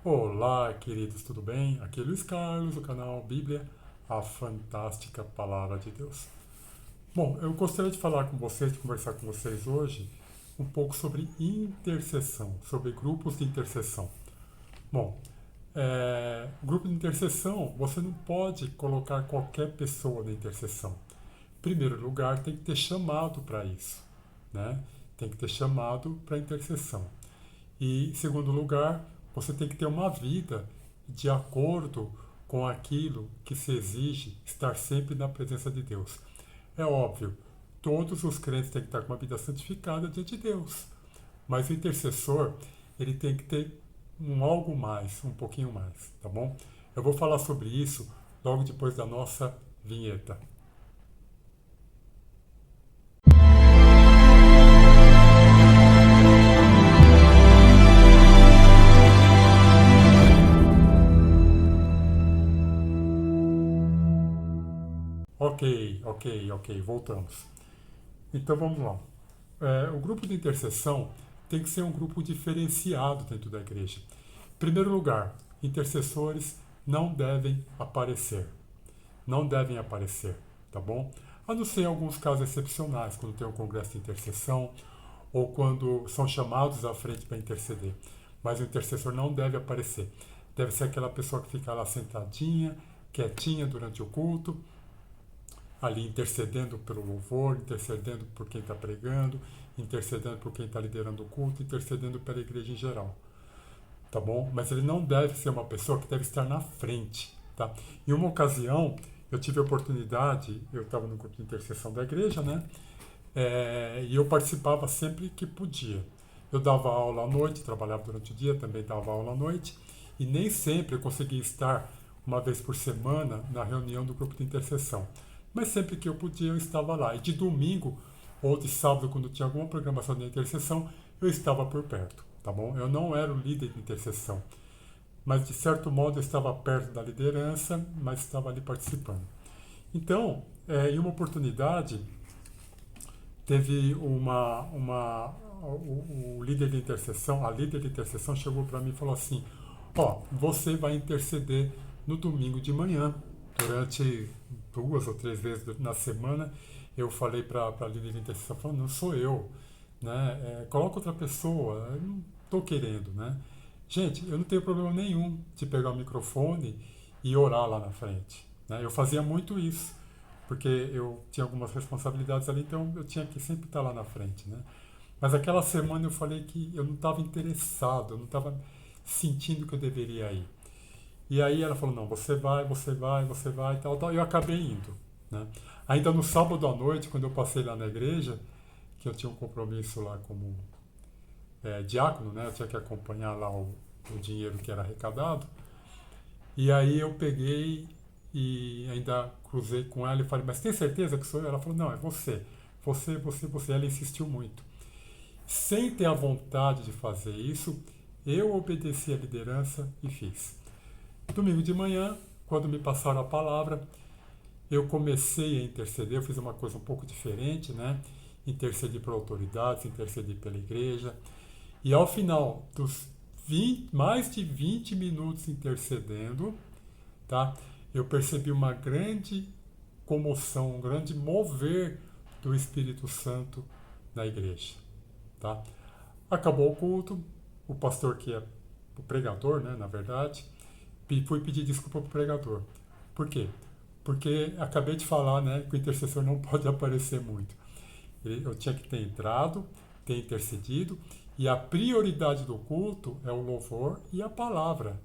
Olá, queridos, tudo bem? Aqui é Luiz Carlos, do canal Bíblia, a Fantástica Palavra de Deus. Bom, eu gostaria de falar com vocês, de conversar com vocês hoje, um pouco sobre intercessão, sobre grupos de intercessão. Bom, grupo de intercessão, você não pode colocar qualquer pessoa na intercessão. Em primeiro lugar, tem que ter chamado para isso, né? Tem que ter chamado para intercessão. E, em segundo lugar, você tem que ter uma vida de acordo com aquilo que se exige estar sempre na presença de Deus. É óbvio, todos os crentes têm que estar com uma vida santificada diante de Deus. Mas o intercessor, ele tem que ter um algo mais, um pouquinho mais, tá bom? Eu vou falar sobre isso logo depois da nossa vinheta. Ok, voltamos. Então vamos lá. O grupo de intercessão tem que ser um grupo diferenciado dentro da igreja. Em primeiro lugar, intercessores não devem aparecer. Não devem aparecer, tá bom? A não ser em alguns casos excepcionais, quando tem um congresso de intercessão ou quando são chamados à frente para interceder. Mas o intercessor não deve aparecer. Deve ser aquela pessoa que fica lá sentadinha, quietinha durante o culto, ali intercedendo pelo louvor, intercedendo por quem está pregando, intercedendo por quem está liderando o culto, intercedendo pela igreja em geral, tá bom? Mas ele não deve ser uma pessoa que deve estar na frente, tá? Em uma ocasião, eu tive a oportunidade, eu estava no grupo de intercessão da igreja, né? E eu participava sempre que podia. Eu dava aula à noite, trabalhava durante o dia, também dava aula à noite, e nem sempre eu conseguia estar uma vez por semana na reunião do grupo de intercessão. Mas sempre que eu podia, eu estava lá. E de domingo ou de sábado, quando tinha alguma programação de intercessão, eu estava por perto, tá bom? Eu não era o líder de intercessão, mas de certo modo eu estava perto da liderança, mas estava ali participando. Então, em uma oportunidade, teve o líder de intercessão, a líder de intercessão chegou para mim e falou assim: ó, você vai interceder no domingo de manhã, durante 2 ou 3 vezes na semana. Eu falei para a líder de intercessão, falando, não sou eu, né? Coloca outra pessoa, eu não estou querendo, né? Gente, eu não tenho problema nenhum de pegar o microfone e orar lá na frente, né? Eu fazia muito isso, porque eu tinha algumas responsabilidades ali, então eu tinha que sempre estar lá na frente, né? Mas aquela semana eu falei que eu não estava interessado, eu não estava sentindo que eu deveria ir. E aí ela falou, não, você vai, tal, tal. E eu acabei indo, né? Ainda no sábado à noite, quando eu passei lá na igreja, que eu tinha um compromisso lá como diácono, né? Eu tinha que acompanhar lá o dinheiro que era arrecadado. E aí eu peguei e ainda cruzei com ela e falei, mas tem certeza que sou eu? Ela falou, não, é você. Você. Ela insistiu muito. Sem ter a vontade de fazer isso, eu obedeci à liderança e fiz. Domingo de manhã, quando me passaram a palavra, eu comecei a interceder, eu fiz uma coisa um pouco diferente, né? Intercedi por autoridades, intercedi pela igreja. E ao final dos mais de 20 minutos intercedendo, tá? Eu percebi uma grande comoção, um grande mover do Espírito Santo na igreja, tá? Acabou o culto, o pastor, que é o pregador, né, na verdade, fui pedir desculpa para o pregador. Por quê? Porque acabei de falar, né, que o intercessor não pode aparecer muito. Eu tinha que ter entrado, ter intercedido, e a prioridade do culto é o louvor e a palavra.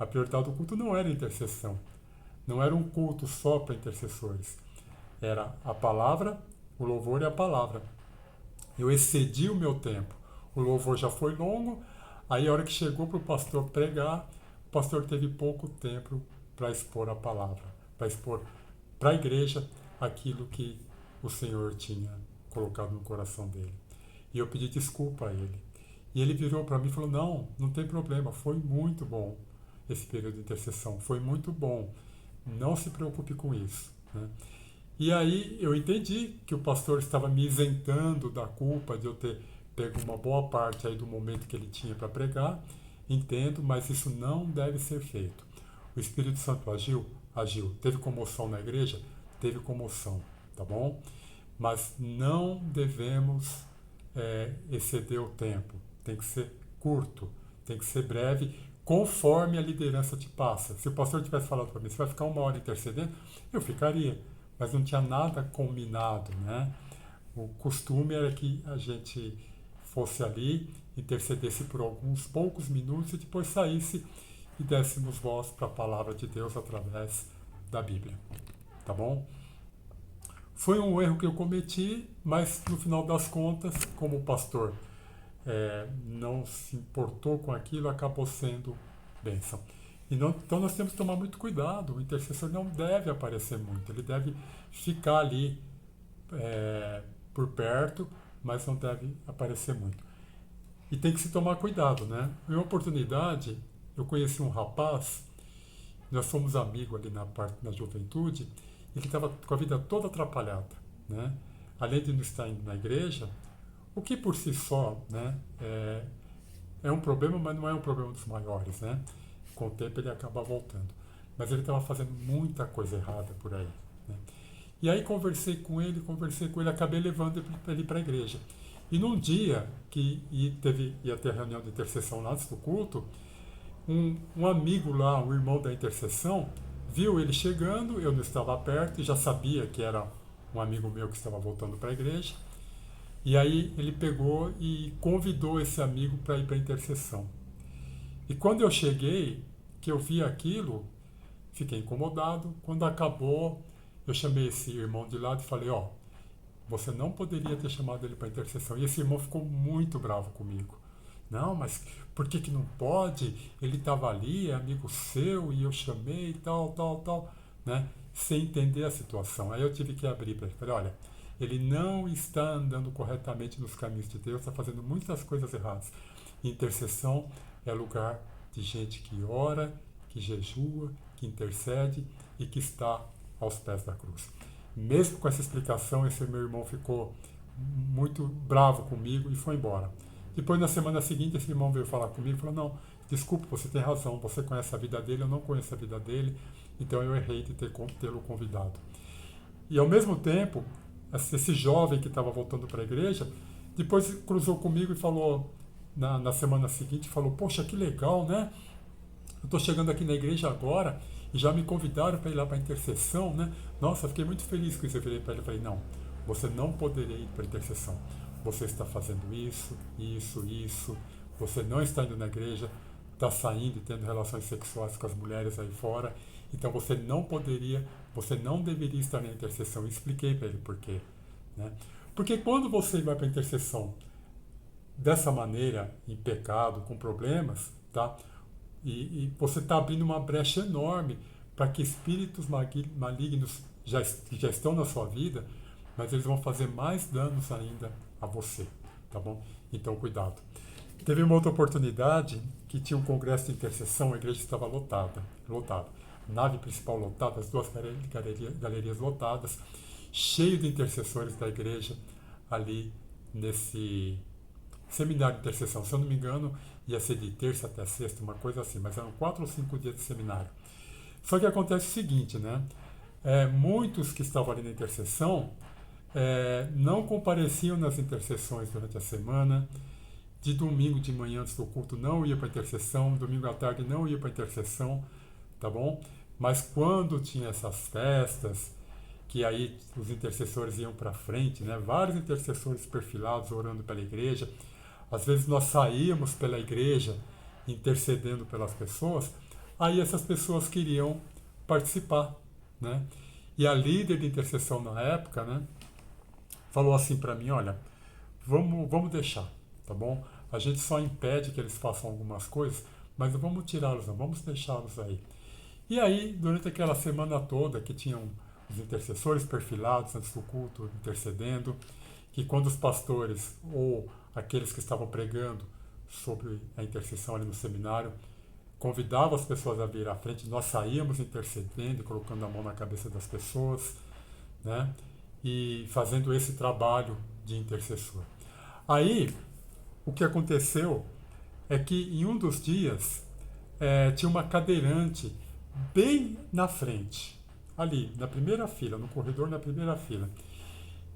A prioridade do culto não era a intercessão. Não era um culto só para intercessores. Era a palavra, o louvor e a palavra. Eu excedi o meu tempo. O louvor já foi longo, aí a hora que chegou para o pastor pregar, o pastor teve pouco tempo para expor a palavra, para expor para a igreja aquilo que o Senhor tinha colocado no coração dele. E eu pedi desculpa a ele. E ele virou para mim e falou, não tem problema, foi muito bom esse período de intercessão, foi muito bom, não se preocupe com isso, né? E aí eu entendi que o pastor estava me isentando da culpa de eu ter pego uma boa parte aí do momento que ele tinha para pregar, entendo, mas isso não deve ser feito. O Espírito Santo agiu? Agiu. Teve comoção na igreja? Teve comoção, tá bom? Mas não devemos exceder o tempo. Tem que ser curto, tem que ser breve, conforme a liderança te passa. Se o pastor tivesse falado para mim, você vai ficar 1 hora intercedendo, eu ficaria, mas não tinha nada combinado, né? O costume era que a gente fosse ali, intercedesse por alguns poucos minutos e depois saísse e dessemos voz para a palavra de Deus através da Bíblia, tá bom? Foi um erro que eu cometi, mas no final das contas, como o pastor não se importou com aquilo, acabou sendo bênção. Então nós temos que tomar muito cuidado. O intercessor não deve aparecer muito, ele deve ficar ali por perto, mas não deve aparecer muito. E tem que se tomar cuidado, né? Em uma oportunidade, eu conheci um rapaz, nós fomos amigos ali na juventude, e que estava com a vida toda atrapalhada, né? Além de não estar indo na igreja, o que por si só, né, é um problema, mas não é um problema dos maiores, né? Com o tempo ele acaba voltando. Mas ele estava fazendo muita coisa errada por aí, né? E aí conversei com ele, acabei levando ele para a igreja. E num dia que ia ter reunião de intercessão lá antes do culto, um amigo lá, um irmão da intercessão, viu ele chegando, eu não estava perto e já sabia que era um amigo meu que estava voltando para a igreja. E aí ele pegou e convidou esse amigo para ir para a intercessão. E quando eu cheguei, que eu vi aquilo, fiquei incomodado. Quando acabou, eu chamei esse irmão de lado e falei, você não poderia ter chamado ele para a intercessão. E esse irmão ficou muito bravo comigo. Não, mas por que não pode? Ele estava ali, é amigo seu, e eu chamei, tal, né? Sem entender a situação. Aí eu tive que abrir para ele. Falei, olha, ele não está andando corretamente nos caminhos de Deus, está fazendo muitas coisas erradas. Intercessão é lugar de gente que ora, que jejua, que intercede e que está aos pés da cruz. Mesmo com essa explicação, esse meu irmão ficou muito bravo comigo e foi embora. Depois, na semana seguinte, esse irmão veio falar comigo e falou, não, desculpa, você tem razão, você conhece a vida dele, eu não conheço a vida dele, então eu errei de tê-lo convidado. E ao mesmo tempo, esse jovem que estava voltando para a igreja, depois cruzou comigo e falou, na semana seguinte, falou, poxa, que legal, né? Eu estou chegando aqui na igreja agora e já me convidaram para ir lá para a intercessão, né? Nossa, fiquei muito feliz com isso. Eu virei para ele e falei, não, você não poderia ir para a intercessão. Você está fazendo isso, você não está indo na igreja, está saindo e tendo relações sexuais com as mulheres aí fora, então você não deveria estar na intercessão. Eu expliquei para ele por quê, né? Porque quando você vai para a intercessão dessa maneira, em pecado, com problemas, tá? E você está abrindo uma brecha enorme para que espíritos malignos que já estão na sua vida, mas eles vão fazer mais danos ainda a você, tá bom? Então, cuidado. Teve uma outra oportunidade que tinha um congresso de intercessão, a igreja estava lotada. Nave principal lotada, as duas galerias lotadas, cheio de intercessores da igreja ali nesse seminário de intercessão. Se eu não me engano, ia ser de terça até sexta, uma coisa assim, mas eram 4 ou 5 dias de seminário. Só que acontece o seguinte, né? Muitos que estavam ali na intercessão não compareciam nas intercessões durante a semana. De domingo de manhã antes do culto não ia para a intercessão, domingo à tarde não ia para a intercessão, tá bom? Mas quando tinha essas festas, que aí os intercessores iam para frente, né? Vários intercessores perfilados orando pela igreja. Às vezes nós saíamos pela igreja intercedendo pelas pessoas, aí essas pessoas queriam participar, né? E a líder de intercessão na época, né, falou assim para mim, olha, vamos deixar, tá bom? A gente só impede que eles façam algumas coisas, mas não vamos tirá-los, não, vamos deixá-los aí. E aí, durante aquela semana toda que tinham os intercessores perfilados antes do culto, intercedendo, que quando os pastores ou aqueles que estavam pregando sobre a intercessão ali no seminário convidavam as pessoas a vir à frente, nós saíamos intercedendo, colocando a mão na cabeça das pessoas, né? E fazendo esse trabalho de intercessor. Aí, o que aconteceu, é que em um dos dias tinha uma cadeirante bem na frente, ali, na primeira fila, no corredor, na primeira fila.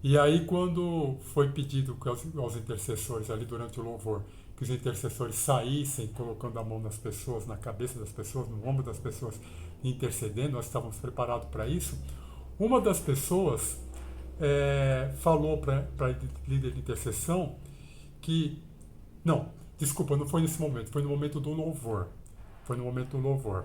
E aí, quando foi pedido aos intercessores ali durante o louvor, que os intercessores saíssem colocando a mão nas pessoas, na cabeça das pessoas, no ombro das pessoas, intercedendo, nós estávamos preparados para isso. Uma das pessoas falou para a líder de intercessão que... Não, desculpa, não foi nesse momento, foi no momento do louvor. Foi no momento do louvor.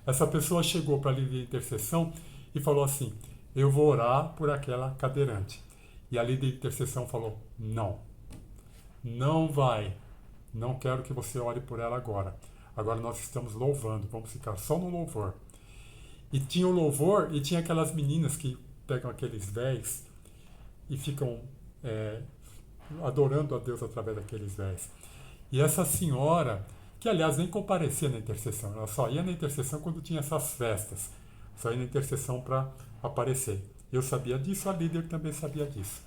Essa pessoa chegou para a líder de intercessão e falou assim: eu vou orar por aquela cadeirante. E a líder de intercessão falou: não, não vai, não quero que você ore por ela agora. Agora nós estamos louvando, vamos ficar só no louvor. E tinha o louvor e tinha aquelas meninas que pegam aqueles véis e ficam adorando a Deus através daqueles véis. E essa senhora, que aliás nem comparecia na intercessão, ela só ia na intercessão quando tinha essas festas, só ia na intercessão para aparecer. Eu sabia disso, a líder também sabia disso.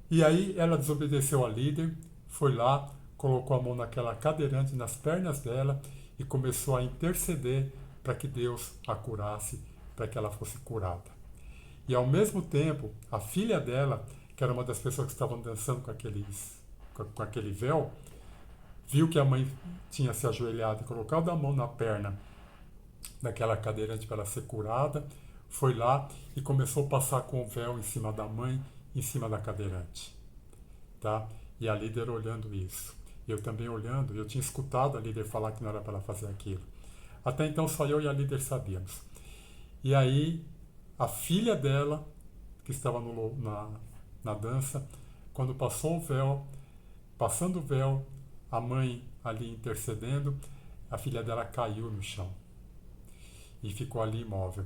E aí ela desobedeceu a líder, foi lá, colocou a mão naquela cadeirante, nas pernas dela e começou a interceder para que Deus a curasse, para que ela fosse curada. E ao mesmo tempo, a filha dela, que era uma das pessoas que estavam dançando com aquele véu, viu que a mãe tinha se ajoelhado e colocado a mão na perna daquela cadeirante para ela ser curada, foi lá e começou a passar com o véu em cima da mãe, em cima da cadeirante. Tá? E a líder olhando isso. Eu também olhando, eu tinha escutado a líder falar que não era para ela fazer aquilo. Até então só eu e a líder sabíamos. E aí a filha dela, que estava na dança, quando passou o véu, passando o véu, a mãe ali intercedendo, a filha dela caiu no chão e ficou ali imóvel.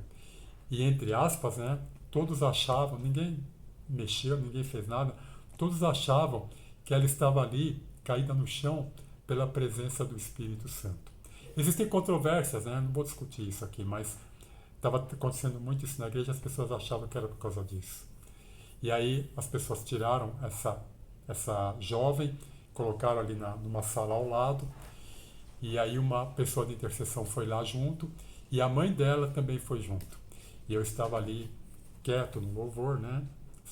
E entre aspas, né, todos achavam, ninguém mexeu, ninguém fez nada, todos achavam que ela estava ali, caída no chão, pela presença do Espírito Santo. Existem controvérsias, né, não vou discutir isso aqui, mas estava acontecendo muito isso na igreja, as pessoas achavam que era por causa disso. E aí as pessoas tiraram essa jovem, colocaram ali numa sala ao lado, e aí uma pessoa de intercessão foi lá junto, e a mãe dela também foi junto. E eu estava ali, quieto no louvor, né,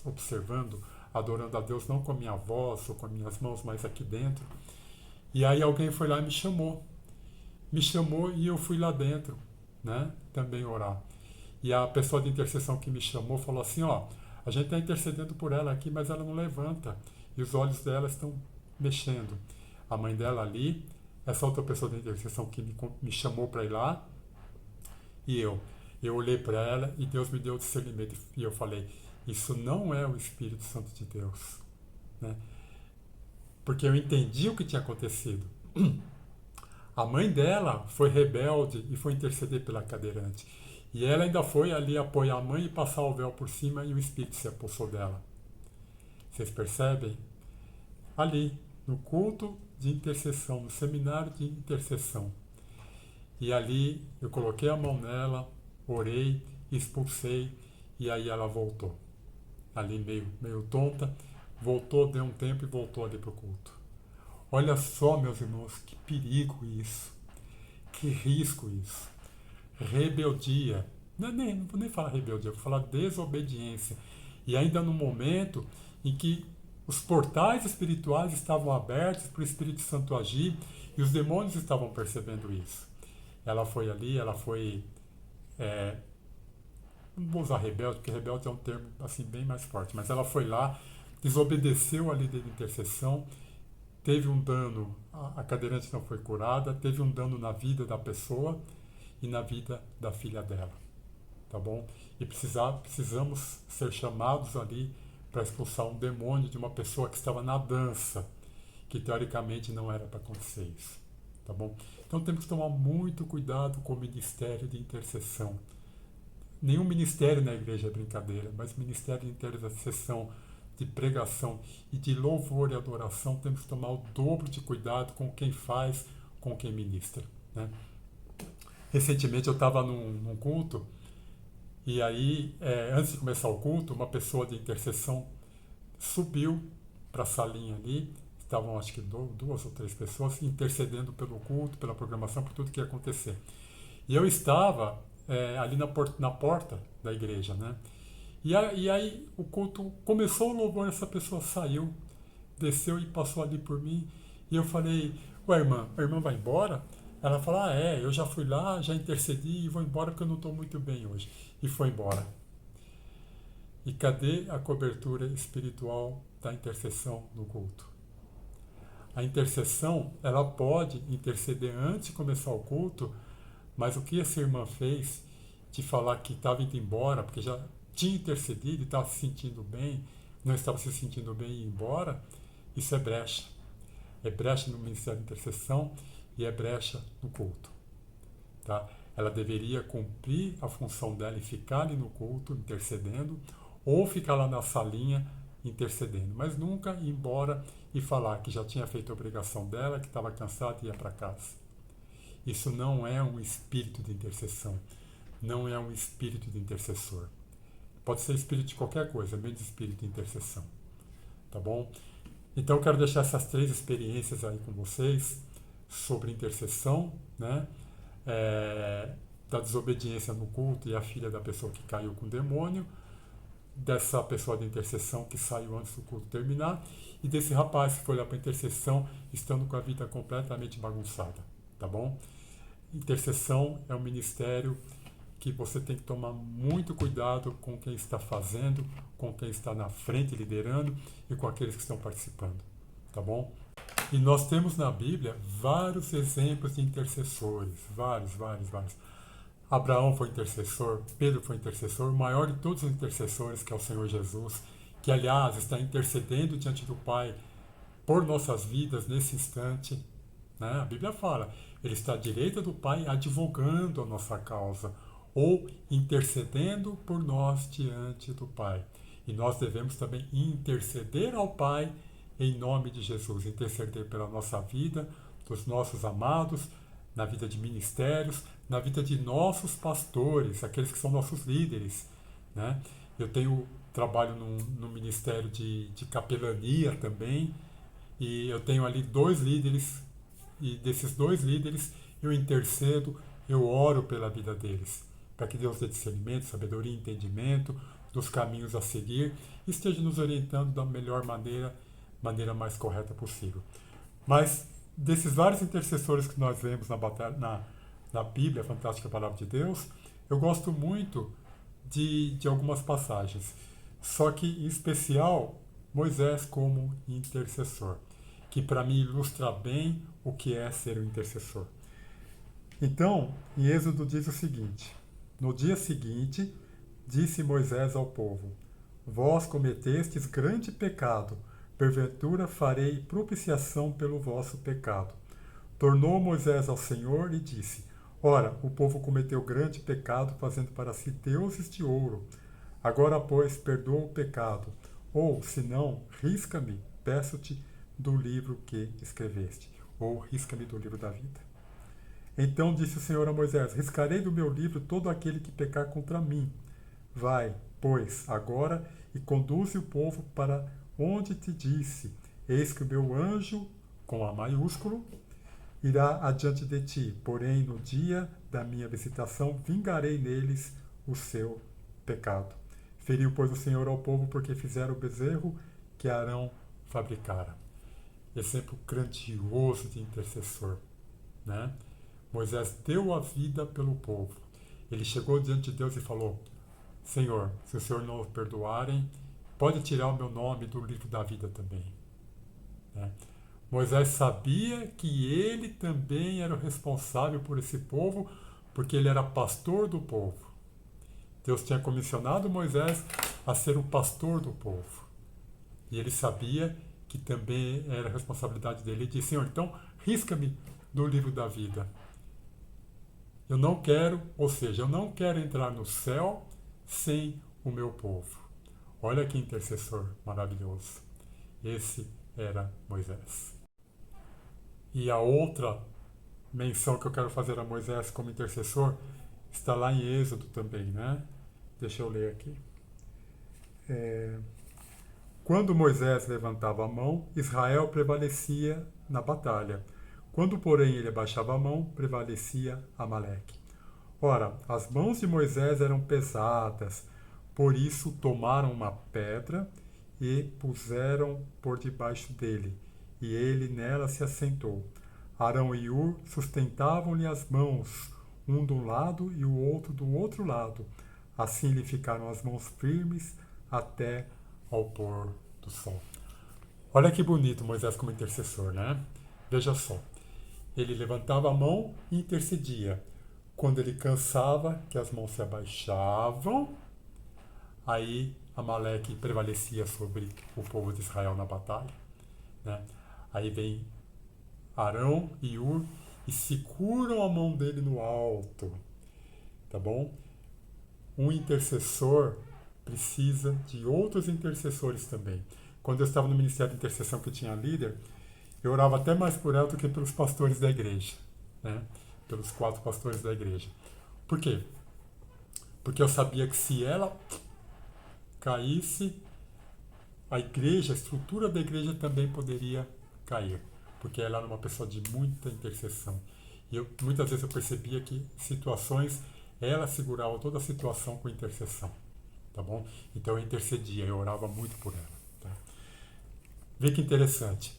observando, adorando a Deus, não com a minha voz ou com as minhas mãos, mas aqui dentro. E aí alguém foi lá e me chamou e eu fui lá dentro, né, também orar. E a pessoa de intercessão que me chamou falou assim: ó, a gente está intercedendo por ela aqui, mas ela não levanta, e os olhos dela estão mexendo. A mãe dela ali, essa outra pessoa de intercessão que me chamou para ir lá, e eu olhei para ela e Deus me deu o discernimento, e eu falei: isso não é o Espírito Santo de Deus, né? Porque eu entendi o que tinha acontecido. A mãe dela foi rebelde e foi interceder pela cadeirante, e ela ainda foi ali apoiar a mãe e passar o véu por cima, e o Espírito se apossou dela. Vocês percebem? Ali, no culto de intercessão, no seminário de intercessão. E ali eu coloquei a mão nela, orei, expulsei, e aí ela voltou. Ali meio tonta, voltou, deu um tempo e voltou ali para o culto. Olha só, meus irmãos, que perigo isso, que risco isso. Rebeldia. Não vou nem falar rebeldia, vou falar desobediência. E ainda no momento em que os portais espirituais estavam abertos para o Espírito Santo agir e os demônios estavam percebendo isso. Ela foi ali, não vou usar rebelde, porque rebelde é um termo assim bem mais forte, mas ela foi lá, desobedeceu a líder de intercessão, teve um dano, a cadeirante não foi curada, teve um dano na vida da pessoa e na vida da filha dela, tá bom? E precisamos ser chamados ali para expulsar um demônio de uma pessoa que estava na dança, que teoricamente não era para acontecer isso, tá bom? Então temos que tomar muito cuidado com o ministério de intercessão. Nenhum ministério na igreja é brincadeira, mas ministério de intercessão, de pregação e de louvor e adoração, temos que tomar o dobro de cuidado com quem faz, com quem ministra, né? Recentemente eu estava num culto, e aí, antes de começar o culto, uma pessoa de intercessão subiu para a salinha ali, estavam acho que duas ou três pessoas intercedendo pelo culto, pela programação, por tudo que ia acontecer. E eu estava ali na porta da igreja, né? E aí o culto começou o louvor, essa pessoa saiu, desceu e passou ali por mim. E eu falei, ué, irmã, a irmã vai embora? Ela falou, eu já fui lá, já intercedi e vou embora porque eu não estou muito bem hoje. E foi embora. E cadê a cobertura espiritual da intercessão no culto? A intercessão, ela pode interceder antes de começar o culto, mas o que essa irmã fez de falar que estava indo embora, porque já tinha intercedido e estava se sentindo bem, não estava se sentindo bem e ir embora, isso é brecha. É brecha no ministério de intercessão e é brecha no culto. Tá? Ela deveria cumprir a função dela e ficar ali no culto intercedendo, ou ficar lá na salinha intercedendo, mas nunca ir embora e falar que já tinha feito a obrigação dela, que estava cansada e ia para casa. Isso não é um espírito de intercessão, não é um espírito de intercessor. Pode ser espírito de qualquer coisa, menos espírito de intercessão. Tá bom? Então eu quero deixar essas 3 experiências aí com vocês sobre intercessão, né? Da desobediência no culto e a filha da pessoa que caiu com o demônio, dessa pessoa de intercessão que saiu antes do culto terminar e desse rapaz que foi lá para a intercessão estando com a vida completamente bagunçada, tá bom? Intercessão é um ministério que você tem que tomar muito cuidado com quem está fazendo, com quem está na frente liderando e com aqueles que estão participando, tá bom? E nós temos na Bíblia vários exemplos de intercessores, vários. Abraão foi intercessor, Pedro foi intercessor, o maior de todos os intercessores, que é o Senhor Jesus, que aliás está intercedendo diante do Pai por nossas vidas nesse instante, né? A Bíblia fala, ele está à direita do Pai advogando a nossa causa, ou intercedendo por nós diante do Pai. E nós devemos também interceder ao Pai em nome de Jesus, interceder pela nossa vida, dos nossos amados, na vida de ministérios, na vida de nossos pastores, aqueles que são nossos líderes, né? Eu trabalho no ministério de capelania também, e eu tenho ali 2 líderes, e desses 2 líderes eu intercedo, eu oro pela vida deles, para que Deus dê discernimento, sabedoria e entendimento dos caminhos a seguir, e esteja nos orientando da melhor maneira mais correta possível. Mas desses vários intercessores que nós vemos na Bíblia, a fantástica palavra de Deus, eu gosto muito de algumas passagens. Só que, em especial, Moisés como intercessor, que para mim ilustra bem o que é ser um intercessor. Então, em Êxodo diz o seguinte: no dia seguinte, disse Moisés ao povo: vós cometestes grande pecado, porventura farei propiciação pelo vosso pecado. Tornou Moisés ao Senhor e disse: ora, o povo cometeu grande pecado, fazendo para si deuses de ouro. Agora, pois, perdoa o pecado, ou, se não, risca-me, peço-te, do livro que escreveste, ou risca-me do livro da vida. Então disse o Senhor a Moisés: riscarei do meu livro todo aquele que pecar contra mim. Vai, pois, agora e conduze o povo para onde te disse: eis que o meu anjo, com A maiúsculo, irá adiante de ti, porém no dia da minha visitação vingarei neles o seu pecado. Feriu, pois, o Senhor ao povo, porque fizeram o bezerro que Arão fabricara. Exemplo grandioso de intercessor, né? Moisés deu a vida pelo povo. Ele chegou diante de Deus e falou: Senhor, se o Senhor não o perdoarem, pode tirar o meu nome do livro da vida também. Né? Moisés sabia que ele também era o responsável por esse povo, porque ele era pastor do povo. Deus tinha comissionado Moisés a ser o pastor do povo. E ele sabia que também era responsabilidade dele. Ele disse: Senhor, então risca-me do livro da vida. Eu não quero, ou seja, eu não quero entrar no céu sem o meu povo. Olha que intercessor maravilhoso. Esse era Moisés. E a outra menção que eu quero fazer a Moisés como intercessor está lá em Êxodo também, né? Deixa eu ler aqui. Quando Moisés levantava a mão, Israel prevalecia na batalha. Quando, porém, ele abaixava a mão, prevalecia Amaleque. Ora, as mãos de Moisés eram pesadas, por isso tomaram uma pedra e puseram por debaixo dele, e ele nela se assentou. Arão e Hur sustentavam-lhe as mãos, um de um lado e o outro do outro lado. Assim lhe ficaram as mãos firmes até ao pôr do sol. Olha que bonito Moisés como intercessor, né? Veja só. Ele levantava a mão e intercedia. Quando ele cansava, que as mãos se abaixavam, aí Amaleque prevalecia sobre o povo de Israel na batalha, né? Aí vem Arão e Hur e seguram a mão dele no alto, tá bom? Um intercessor precisa de outros intercessores também. Quando eu estava no Ministério de Intercessão que eu tinha líder, eu orava até mais por ela do que pelos pastores da igreja, né? Pelos 4 pastores da igreja. Por quê? Porque eu sabia que se ela caísse, a igreja, a estrutura da igreja também poderia cair, porque ela era uma pessoa de muita intercessão. E muitas vezes eu percebia que situações, ela segurava toda a situação com intercessão, tá bom? Então eu intercedia, eu orava muito por ela. Tá? Vê que interessante.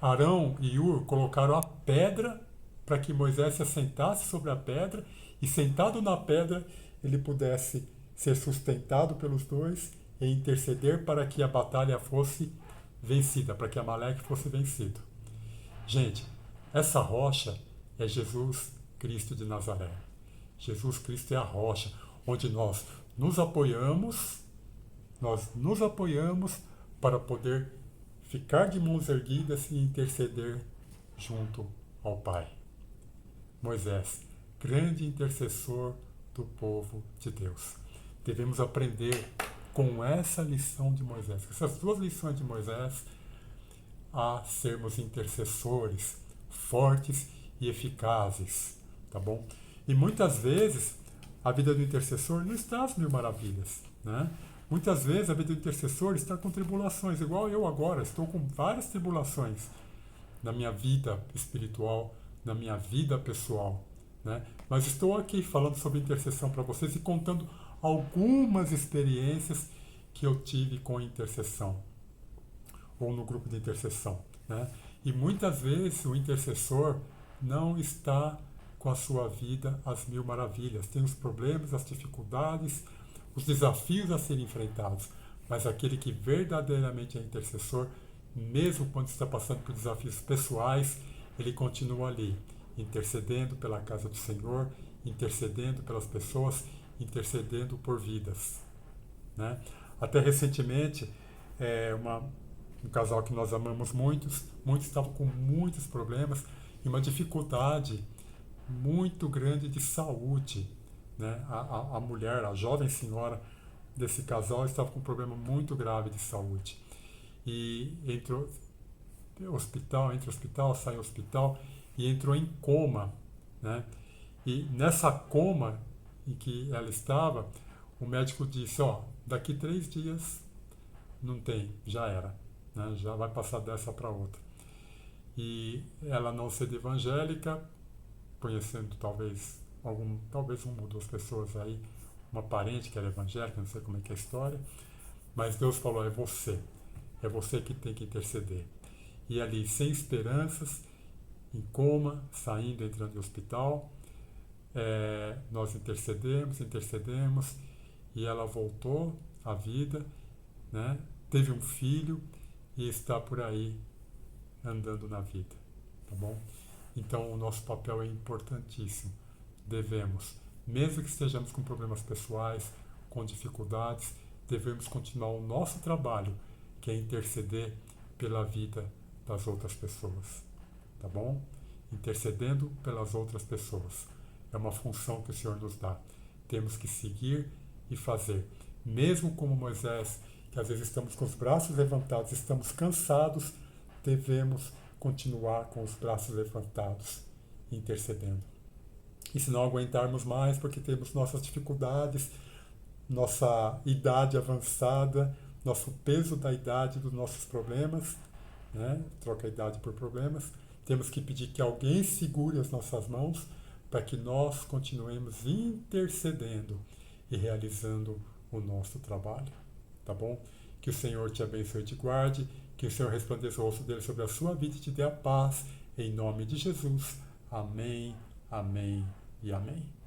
Arão e Hur colocaram a pedra para que Moisés se assentasse sobre a pedra e, sentado na pedra, ele pudesse ser sustentado pelos dois e interceder para que a batalha fosse vencida, para que Amaleque fosse vencido. Gente, essa rocha é Jesus Cristo de Nazaré. Jesus Cristo é a rocha onde nós nos apoiamos para poder ficar de mãos erguidas e interceder junto ao Pai. Moisés, grande intercessor do povo de Deus. Devemos aprender com essa lição de Moisés, essas 2 lições de Moisés, a sermos intercessores fortes e eficazes, tá bom? E muitas vezes a vida do intercessor não está às 1000 maravilhas, né? Muitas vezes a vida do intercessor está com tribulações, igual eu agora, estou com várias tribulações na minha vida espiritual, na minha vida pessoal, né? Mas estou aqui falando sobre intercessão para vocês e contando algumas experiências que eu tive com intercessão, ou no grupo de intercessão, né? E muitas vezes o intercessor não está com a sua vida às 1000 maravilhas, tem os problemas, as dificuldades, os desafios a serem enfrentados, mas aquele que verdadeiramente é intercessor, mesmo quando está passando por desafios pessoais, ele continua ali, intercedendo pela casa do Senhor, intercedendo pelas pessoas, intercedendo por vidas, né? Até recentemente, um casal que nós amamos muitos estavam com muitos problemas e uma dificuldade muito grande de saúde, né? A mulher, a jovem senhora desse casal estava com um problema muito grave de saúde. E entrou entre hospital, saiu hospital e entrou em coma, né? E nessa coma em que ela estava, o médico disse, daqui 3 dias não tem, já era, né? Já vai passar dessa para outra. E ela, não sendo evangélica, conhecendo talvez uma ou 2 pessoas aí, uma parente que era evangélica, não sei como é que é a história, mas Deus falou, é você que tem que interceder. E ali, sem esperanças, em coma, saindo, entrando no hospital, nós intercedemos, e ela voltou à vida, né? Teve um filho e está por aí andando na vida, tá bom? Então o nosso papel é importantíssimo. Devemos, mesmo que estejamos com problemas pessoais, com dificuldades, devemos continuar o nosso trabalho, que é interceder pela vida das outras pessoas, tá bom? Intercedendo pelas outras pessoas. É uma função que o Senhor nos dá. Temos que seguir e fazer. Mesmo como Moisés, que às vezes estamos com os braços levantados, estamos cansados, devemos continuar com os braços levantados, intercedendo. E se não aguentarmos mais, porque temos nossas dificuldades, nossa idade avançada, nosso peso da idade dos nossos problemas, né? Troca a idade por problemas. Temos que pedir que alguém segure as nossas mãos para que nós continuemos intercedendo e realizando o nosso trabalho, tá bom? Que o Senhor te abençoe e te guarde, que o Senhor resplandeça o rosto dele sobre a sua vida e te dê a paz, em nome de Jesus. Amém, amém e amém.